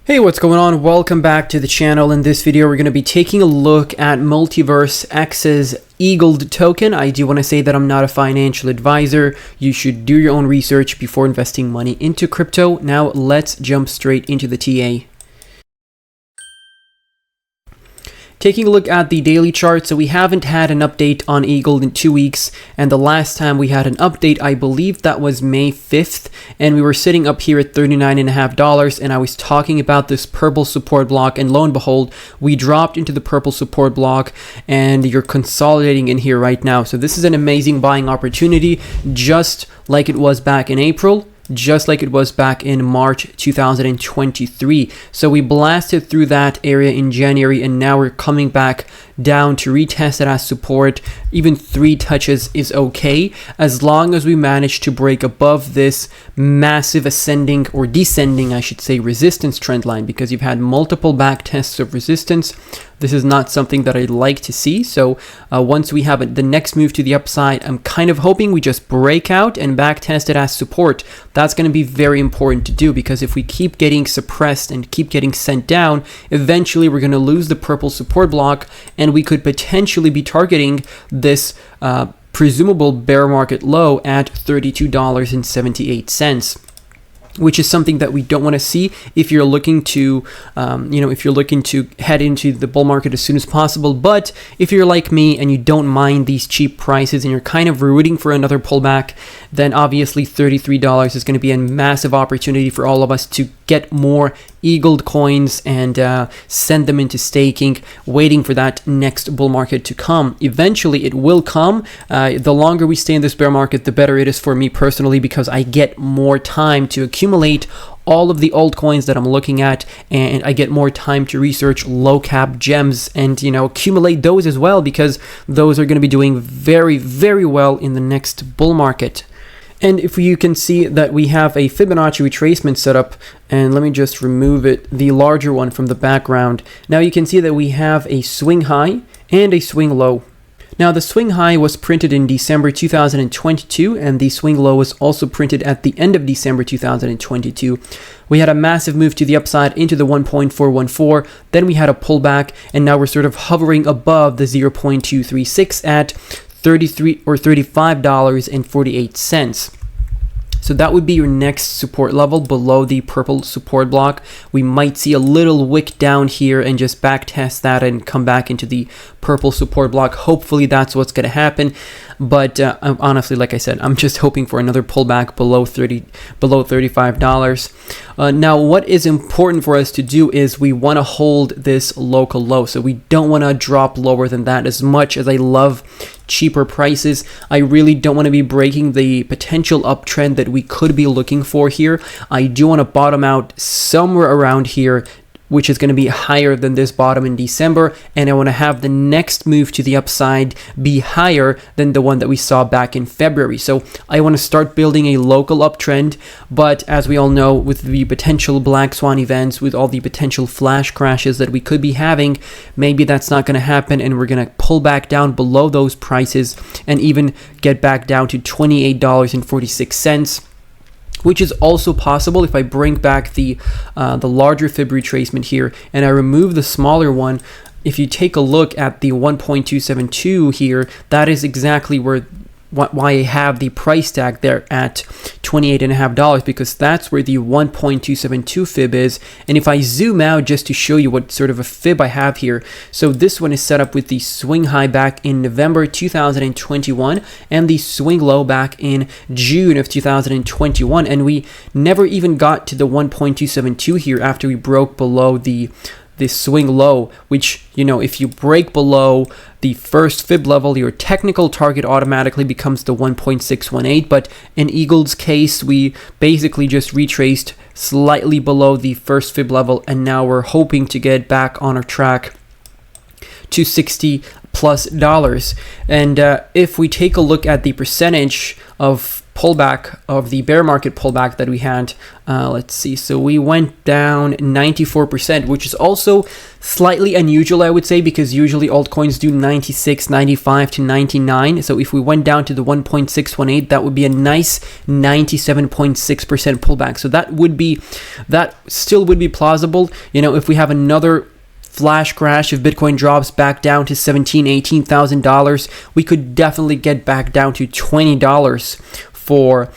Hey, what's going on? Welcome back to the channel. In this video, we're going to be taking a look at Multiverse X's Egld token. I do want to say that I'm not a financial advisor. You should do your own research before investing money into crypto. Now, let's jump straight into the TA. Taking a look at the daily chart, so we haven't had an update on Egld in 2 weeks, and the last time we had an update, I believe that was May 5th, and we were sitting up here at $39.50, and I was talking about this purple support block, and lo and behold, we dropped into the purple support block, and you're consolidating in here right now. So this is an amazing buying opportunity, just like it was back in April. Just like it was back in March 2023. So we blasted through that area in January, and now we're coming back down to retest it as support. Even 3 touches is okay, as long as we manage to break above this massive ascending or descending, I should say, resistance trend line, because you've had multiple back tests of resistance. This is not something that I'd like to see. So once we have the next move to the upside, I'm kind of hoping we just break out and back test it as support. That's going to be very important to do, because if we keep getting suppressed and keep getting sent down, eventually we're going to lose the purple support block, and we could potentially be targeting this presumable bear market low at $32.78. Which is something that we don't want to see if you're looking to, if you're looking to head into the bull market as soon as possible. But if you're like me and you don't mind these cheap prices and you're kind of rooting for another pullback, then obviously $33 is going to be a massive opportunity for all of us to get more Egld coins and send them into staking, waiting for that next bull market to come. Eventually it will come. The longer we stay in this bear market, the better it is for me personally, because I get more time to accumulate all of the altcoins that I'm looking at, and I get more time to research low cap gems and accumulate those as well, because those are going to be doing very, very well in the next bull market. And if you can see that we have a Fibbonacci retracement set up, and let me just remove it, the larger one from the background. Now you can see that we have a swing high and a swing low. Now the swing high was printed in December 2022, and the swing low was also printed at the end of December 2022. We had a massive move to the upside into the 1.414, then we had a pullback, and now we're sort of hovering above the 0.236 at $35.48. So that would be your next support level below the purple support block. We might see a little wick down here and just back test that and come back into the purple support block. Hopefully that's what's going to happen. But honestly, like I said, I'm just hoping for another pullback below $35. Now, what is important for us to do is we want to hold this local low. So we don't want to drop lower than that. As much as I love cheaper prices, I really don't want to be breaking the potential uptrend that we could be looking for here. I do want to bottom out somewhere around here, which is going to be higher than this bottom in December, and I want to have the next move to the upside be higher than the one that we saw back in February. So I want to start building a local uptrend, but as we all know, with the potential black swan events, with all the potential flash crashes that we could be having, maybe that's not going to happen, and we're going to pull back down below those prices and even get back down to $28.46. Which is also possible if I bring back the larger fib retracement here and I remove the smaller one. If you take a look at the 1.272 here, that is exactly why I have the price tag there at $28.50, because that's where the 1.272 fib is. And if I zoom out just to show you what sort of a fib I have here, so this one is set up with the swing high back in November 2021 and the swing low back in June of 2021, and we never even got to the 1.272 here after we broke below this swing low, which, if you break below the first fib level, your technical target automatically becomes the 1.618. But in Egld's case, we basically just retraced slightly below the first fib level, and now we're hoping to get back on our track to $60+. And if we take a look at the percentage of pullback, of the bear market pullback that we had. Let's see, so we went down 94%, which is also slightly unusual, I would say, because usually altcoins do 96, 95 to 99. So if we went down to the 1.618, that would be a nice 97.6% pullback. So that still would be plausible. You know, if we have another flash crash, if Bitcoin drops back down to $17,000-$18,000, we could definitely get back down to $20 for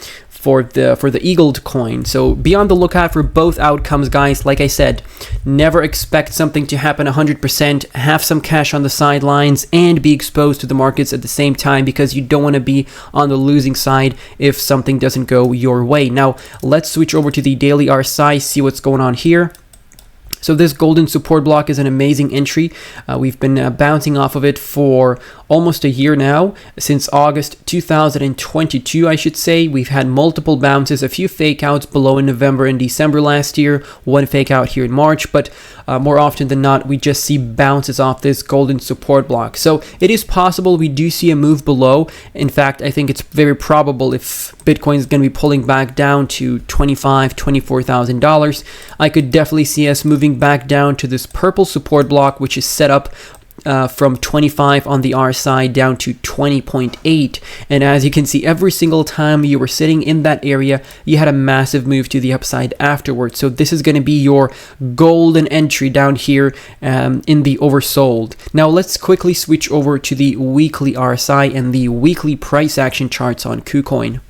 the Egld coin. So be on the lookout for both outcomes, guys. Like I said, never expect something to happen 100%. Have some cash on the sidelines and be exposed to the markets at the same time, because you don't want to be on the losing side if something doesn't go your way. Now let's switch over to the daily RSI, see what's going on here. So this golden support block is an amazing entry. We've been bouncing off of it for almost a year now, since August 2022, I should say. We've had multiple bounces, a few fake outs below in November and December last year, one fake out here in March, but more often than not, we just see bounces off this golden support block. So it is possible we do see a move below. In fact, I think it's very probable, if Bitcoin is going to be pulling back down to $25,000, $24,000, I could definitely see us moving back down to this purple support block, which is set up from 25 on the RSI down to 20.8. And as you can see, every single time you were sitting in that area, you had a massive move to the upside afterwards. So this is going to be your golden entry down here in the oversold. Now let's quickly switch over to the weekly RSI and the weekly price action charts on KuCoin.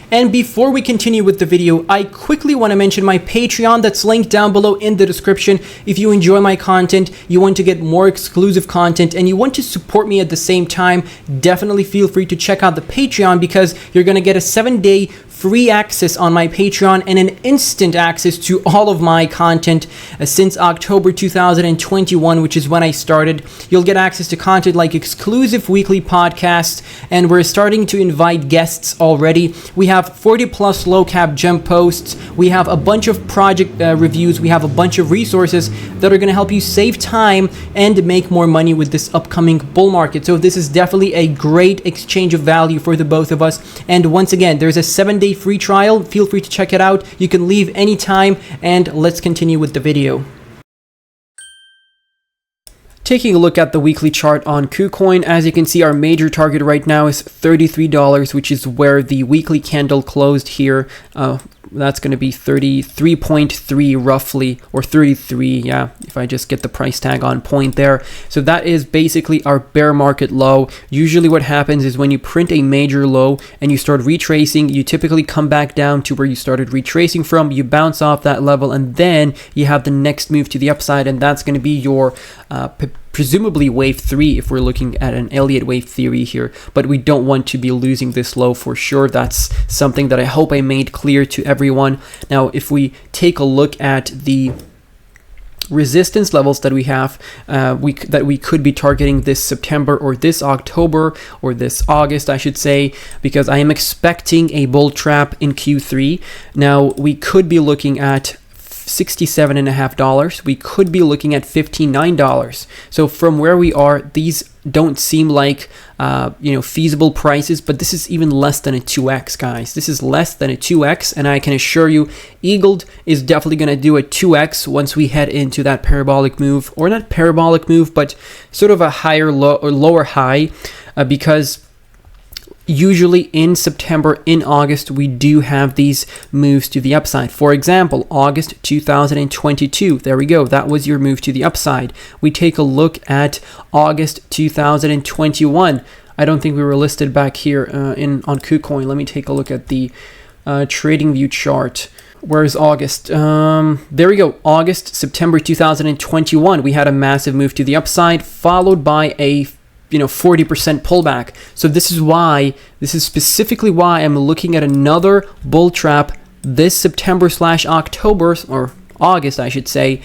And before we continue with the video, I quickly want to mention my Patreon that's linked down below in the description. If you enjoy my content, you want to get more exclusive content, and you want to support me at the same time, definitely feel free to check out the Patreon, because you're going to get a 7-day free access on my Patreon and an instant access to all of my content since October 2021, which is when I started. You'll get access to content like exclusive weekly podcasts, and we're starting to invite guests already. We have 40 plus low cap gem posts. We have a bunch of project reviews. We have a bunch of resources that are going to help you save time and make more money with this upcoming bull market. So this is definitely a great exchange of value for the both of us. And once again, there's a 7-day free trial. Feel free to check it out. You can leave anytime, and let's continue with the video. Taking a look at the weekly chart on KuCoin, as you can see, our major target right now is $33, which is where the weekly candle closed here. That's going to be 33.3 roughly, or 33, yeah, if I just get the price tag on point there. So that is basically our bear market low. Usually what happens is when you print a major low and you start retracing, you typically come back down to where you started retracing from, you bounce off that level, and then you have the next move to the upside, and that's going to be your presumably wave 3 if we're looking at an Elliott wave theory here, but we don't want to be losing this low for sure. That's something that I hope I made clear to everyone. Now, if we take a look at the resistance levels that we have, that we could be targeting this September or this October or this August, I should say, because I am expecting a bull trap in Q3. Now, we could be looking at $67.50. We could be looking at $59. So from where we are, these don't seem like feasible prices, but this is even less than a 2x, guys. This is less than a 2x, and I can assure you Egld is definitely going to do a 2x once we head into that parabolic move, or not parabolic move, but sort of a higher low or lower high, because usually in September, in August, we do have these moves to the upside. For example, August 2022, there we go. That was your move to the upside. We take a look at August 2021. I don't think we were listed back here on KuCoin. Let me take a look at the trading view chart. Where's August? There we go. August, September 2021. We had a massive move to the upside, followed by a 40% pullback. So this is specifically why I'm looking at another bull trap this September/October, or August, I should say,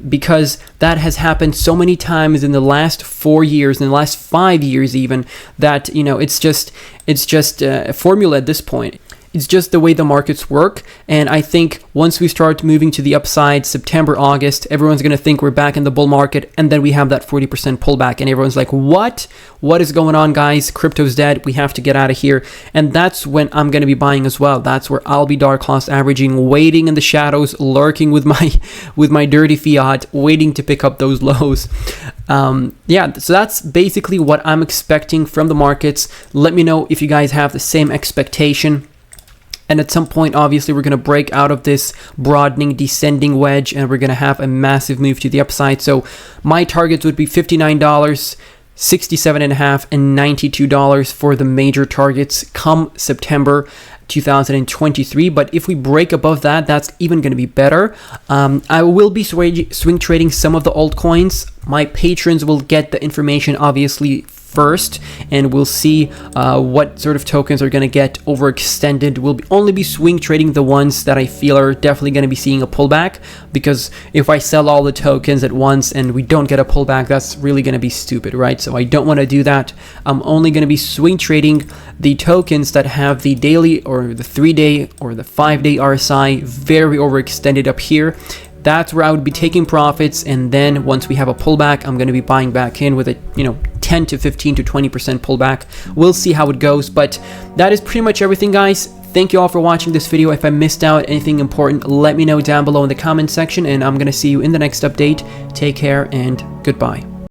because that has happened so many times in the last 4 years, in the last 5 years even, that it's just a formula at this point. It's just the way the markets work. And I think once we start moving to the upside, September, August, everyone's going to think we're back in the bull market. And then we have that 40% pullback. And everyone's like, what? What is going on, guys? Crypto's dead. We have to get out of here. And that's when I'm going to be buying as well. That's where I'll be dark loss averaging, waiting in the shadows, lurking with my dirty fiat, waiting to pick up those lows. Yeah, so that's basically what I'm expecting from the markets. Let me know if you guys have the same expectation. And at some point, obviously, we're going to break out of this broadening, descending wedge, and we're going to have a massive move to the upside. So my targets would be $59, $67.50, and $92 for the major targets come September 2023. But if we break above that, that's even going to be better. I will be swing trading some of the altcoins. My patrons will get the information, obviously, first, and we'll see what sort of tokens are going to get overextended. We'll only be swing trading the ones that I feel are definitely going to be seeing a pullback, because if I sell all the tokens at once and we don't get a pullback, that's really going to be stupid, right? So I don't want to do that. I'm only going to be swing trading the tokens that have the daily or the 3-day or the 5-day RSI very overextended up here. That's where I would be taking profits, and then once we have a pullback, I'm going to be buying back in with a 10 to 15 to 20% pullback. We'll see how it goes, but that is pretty much everything, guys. Thank you all for watching this video. If I missed out anything important, let me know down below in the comment section, and I'm going to see you in the next update. Take care and goodbye.